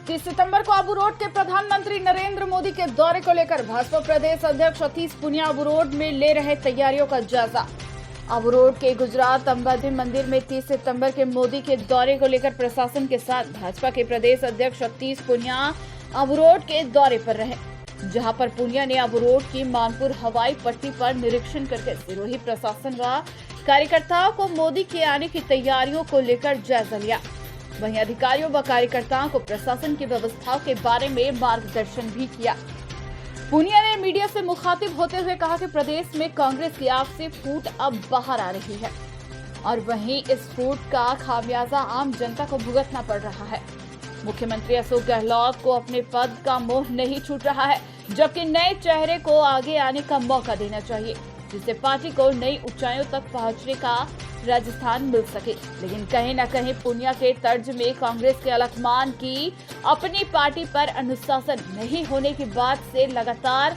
30 सितंबर को आबू रोड के प्रधानमंत्री नरेंद्र मोदी के दौरे को लेकर भाजपा प्रदेश अध्यक्ष सतीश पूनिया आबू रोड में ले रहे तैयारियों का जायजा। आबू रोड के गुजरात अंबाजी मंदिर में 30 सितंबर के मोदी के दौरे को लेकर प्रशासन के साथ भाजपा के प्रदेश अध्यक्ष सतीश पूनिया आबू रोड के दौरे पर रहे, जहां पर पूनिया ने आबू रोड की मानपुर हवाई पट्टी पर निरीक्षण करके सिरोही प्रशासन व कार्यकर्ताओं को मोदी के आने की तैयारियों को लेकर जायजा लिया। वहीं अधिकारियों व कार्यकर्ताओं को प्रशासन की व्यवस्थाओं के बारे में मार्गदर्शन भी किया। पूनिया ने मीडिया से मुखातिब होते हुए कहा कि प्रदेश में कांग्रेस की आग से फूट अब बाहर आ रही है और वहीं इस फूट का खामियाजा आम जनता को भुगतना पड़ रहा है। मुख्यमंत्री अशोक गहलोत को अपने पद का मोह नहीं छूट रहा है, जबकि नए चेहरे को आगे आने का मौका देना चाहिए, जिससे पार्टी को नई ऊंचाइयों तक पहुंचने का राजस्थान मिल सके। लेकिन कहीं न कहीं पूनिया के तर्ज में कांग्रेस के अलखमान की अपनी पार्टी पर अनुशासन नहीं होने की बात से लगातार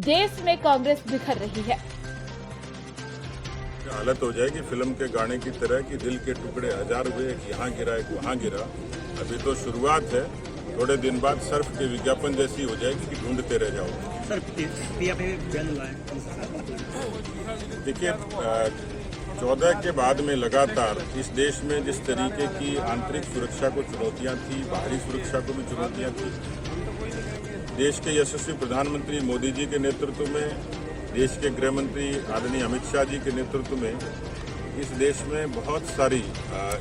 देश में कांग्रेस बिखर रही है। हालत हो जाएगी फिल्म के गाने की तरह कि दिल के टुकड़े हजार हुए, एक यहाँ गिरा एक वहाँ गिरा। अभी तो शुरुआत है, थोड़े दिन बाद सर्फ के विज्ञापन जैसी हो जाएगी कि ढूंढते रह जाओगे। सर बयान हुआ है। देखिए 14 के बाद में लगातार इस देश में जिस तरीके की आंतरिक सुरक्षा को चुनौतियां थी, बाहरी सुरक्षा को भी चुनौतियां थी, देश के यशस्वी प्रधानमंत्री मोदी जी के नेतृत्व में, देश के गृह मंत्री आदरणीय अमित शाह जी के नेतृत्व में इस देश में बहुत सारी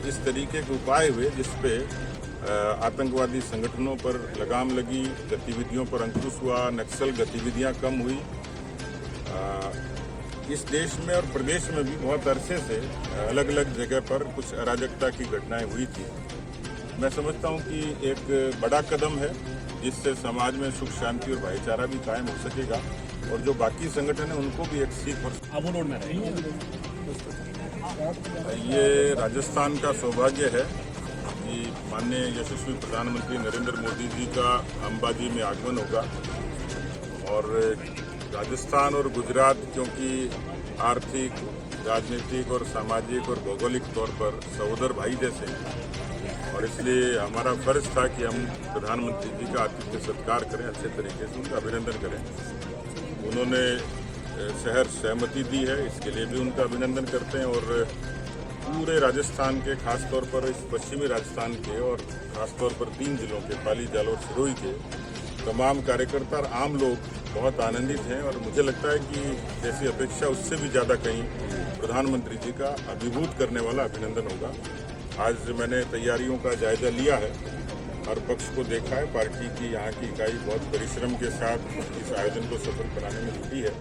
इस तरीके के उपाय हुए जिसपे आतंकवादी संगठनों पर लगाम लगी, गतिविधियों पर अंकुश हुआ, नक्सल गतिविधियां कम हुई। इस देश में और प्रदेश में भी बहुत अरसे से अलग अलग जगह पर कुछ अराजकता की घटनाएं हुई थी। मैं समझता हूं कि एक बड़ा कदम है जिससे समाज में सुख शांति और भाईचारा भी कायम हो सकेगा और जो बाकी संगठन है उनको भी एक सीख और आबू रोड में ये राजस्थान का सौभाग्य है कि माननीय यशस्वी प्रधानमंत्री नरेंद्र मोदी जी का अंबाजी में आगमन होगा और राजस्थान और गुजरात क्योंकि आर्थिक, राजनीतिक और सामाजिक और भौगोलिक तौर पर सहोदर भाई जैसे हैं और इसलिए हमारा फर्ज था कि हम प्रधानमंत्री जी का आतिथ्य सत्कार करें, अच्छे तरीके से उनका अभिनंदन करें। उन्होंने शहर सहमति दी है, इसके लिए भी उनका अभिनंदन करते हैं और पूरे राजस्थान के खासतौर पर इस पश्चिमी राजस्थान के और खासतौर पर 3 जिलों के पाली, जालौर, सिरोही के तमाम कार्यकर्ता और आम लोग बहुत आनंदित हैं और मुझे लगता है कि जैसी अपेक्षा उससे भी ज़्यादा कहीं प्रधानमंत्री जी का अभिभूत करने वाला अभिनंदन होगा। आज मैंने तैयारियों का जायजा लिया है, हर पक्ष को देखा है, पार्टी की यहाँ की इकाई बहुत परिश्रम के साथ इस आयोजन को सफल बनाने में जुटी है।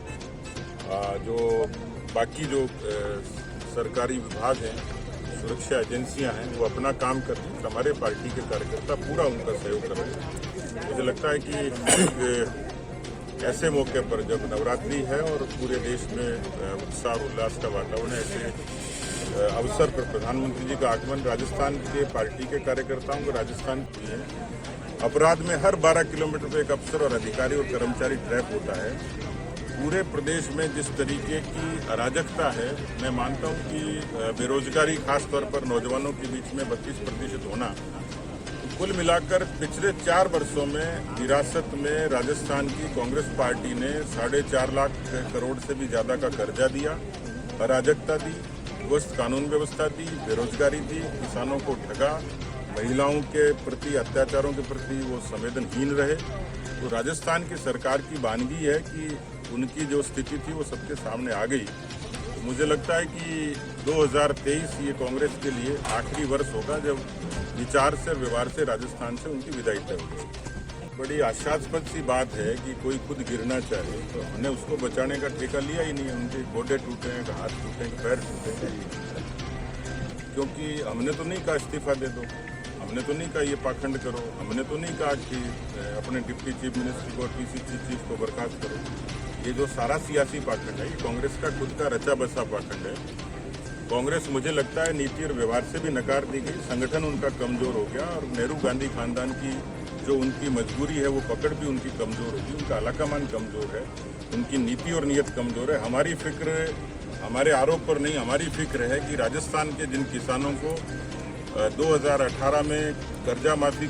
जो बाकी जो सरकारी विभाग हैं, सुरक्षा एजेंसियां हैं, वो अपना काम कर रही हैं, हमारे पार्टी के कार्यकर्ता पूरा उनका सहयोग कर रहे हैं। मुझे लगता है कि ऐसे मौके पर जब नवरात्रि है और पूरे देश में उत्साह उल्लास का वातावरण है, ऐसे अवसर पर प्रधानमंत्री जी का आगमन राजस्थान के पार्टी के कार्यकर्ताओं को राजस्थान की है। अपराध में हर 12 किलोमीटर पर एक अफसर और अधिकारी और कर्मचारी ट्रैप होता है। पूरे प्रदेश में जिस तरीके की अराजकता है, मैं मानता हूं कि बेरोजगारी खासतौर पर नौजवानों के बीच में 32% होना, कुल मिलाकर पिछले 4 वर्षों में विरासत में राजस्थान की कांग्रेस पार्टी ने 4.5 लाख करोड़ से भी ज्यादा का कर्जा दिया, अराजकता दी, ध्वस्त कानून व्यवस्था दी, बेरोजगारी दी, किसानों को ठगा, महिलाओं के प्रति अत्याचारों के प्रति वो संवेदनहीन रहे। तो राजस्थान की सरकार की वानगी है कि उनकी जो स्थिति थी वो सबके सामने आ गई। तो मुझे लगता है कि 2023 ये कांग्रेस के लिए आखिरी वर्ष होगा जब विचार से, व्यवहार से राजस्थान से उनकी विदाई तय होगी। बड़ी आशास्पद सी बात है कि कोई खुद गिरना चाहे तो हमने उसको बचाने का ठेका लिया ही नहीं है। उनके गोडे टूटे हैं, हाथ टूटे हैं, पैर टूटे हैं, क्योंकि हमने तो नहीं कहा इस्तीफा दे दो, हमने तो नहीं कहा ये पाखंड करो, हमने तो नहीं कहा कि अपने डिप्टी चीफ मिनिस्टर को और पीसीसी चीफ को बर्खास्त करो। ये जो सारा सियासी पाखंड है, ये कांग्रेस का खुद का रचा बसा पाखंड है। कांग्रेस मुझे लगता है नीति और व्यवहार से भी नकार दी गई, संगठन उनका कमजोर हो गया और नेहरू गांधी खानदान की जो उनकी मजबूरी है वो पकड़ भी उनकी कमजोर होगी, उनका आलाकमान कमजोर है, उनकी नीति और नीयत कमजोर है। हमारी फिक्र हमारे आरोप पर नहीं, हमारी फिक्र है कि राजस्थान के जिन किसानों को 2018 में कर्जा माफी